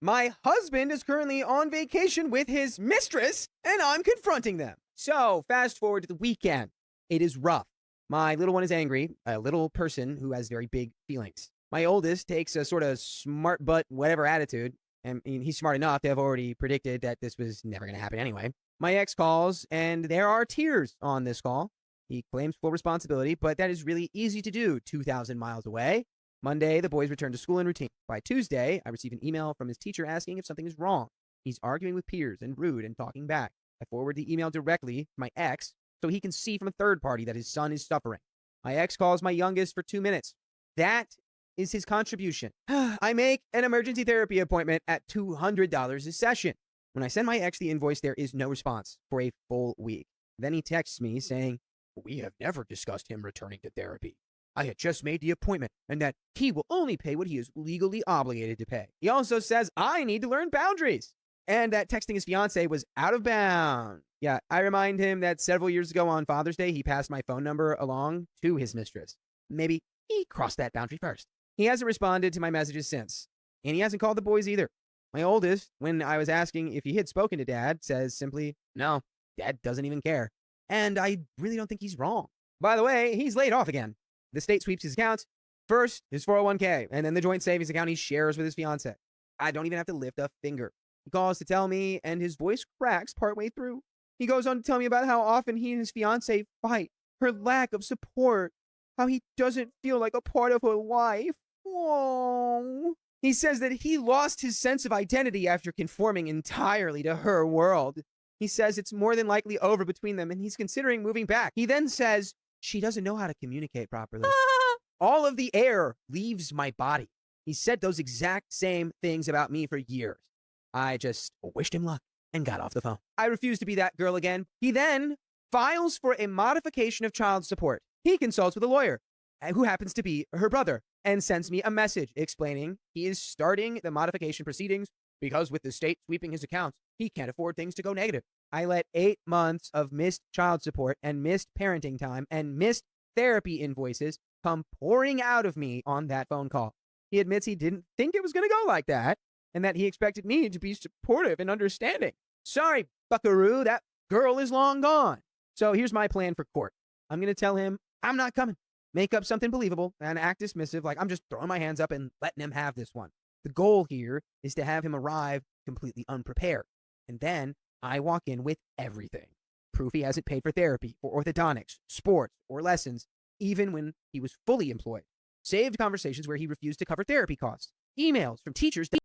My husband is currently on vacation with his mistress, and I'm confronting them. So, fast forward to the weekend. It is rough. My little one is angry, a little person who has very big feelings. My oldest takes a sort of smart butt whatever attitude, and he's smart enough to have already predicted that this was never going to happen anyway. My ex calls, and there are tears on this call. He claims full responsibility, but that is really easy to do 2,000 miles away. Monday, the boys return to school in routine. By Tuesday, I receive an email from his teacher asking if something is wrong. He's arguing with peers and rude and talking back. I forward the email directly to my ex so he can see from a third party that his son is suffering. My ex calls my youngest for 2 minutes. That is his contribution. I make an emergency therapy appointment at $200 a session. When I send my ex the invoice, there is no response for a full week. Then he texts me saying, "We have never discussed him returning to therapy. I had just made the appointment and that he will only pay what he is legally obligated to pay." He also says I need to learn boundaries and that texting his fiance was out of bounds. Yeah, I remind him that several years ago on Father's Day, he passed my phone number along to his mistress. Maybe he crossed that boundary first. He hasn't responded to my messages since, and he hasn't called the boys either. My oldest, when I was asking if he had spoken to Dad, says simply, "No, Dad doesn't even care." And I really don't think he's wrong. By the way, he's laid off again. The state sweeps his accounts. First, his 401k, and then the joint savings account he shares with his fiance. I don't even have to lift a finger. He calls to tell me, and his voice cracks partway through. He goes on to tell me about how often he and his fiance fight, her lack of support, how he doesn't feel like a part of her life. Whoa. He says that he lost his sense of identity after conforming entirely to her world. He says it's more than likely over between them, and he's considering moving back. He then says she doesn't know how to communicate properly. All of the air leaves my body. He said those exact same things about me for years. I just wished him luck and got off the phone. I refuse to be that girl again. He then files for a modification of child support. He consults with a lawyer, who happens to be her brother, and sends me a message explaining he is starting the modification proceedings because with the state sweeping his accounts, he can't afford things to go negative. I let 8 months of missed child support and missed parenting time and missed therapy invoices come pouring out of me on that phone call. He admits he didn't think it was going to go like that and that he expected me to be supportive and understanding. Sorry, buckaroo, that girl is long gone. So here's my plan for court. I'm going to tell him I'm not coming. Make up something believable and act dismissive like I'm just throwing my hands up and letting him have this one. The goal here is to have him arrive completely unprepared. And then I walk in with everything. Proof he hasn't paid for therapy, or orthodontics, sports, or lessons, even when he was fully employed. Saved conversations where he refused to cover therapy costs. Emails from teachers that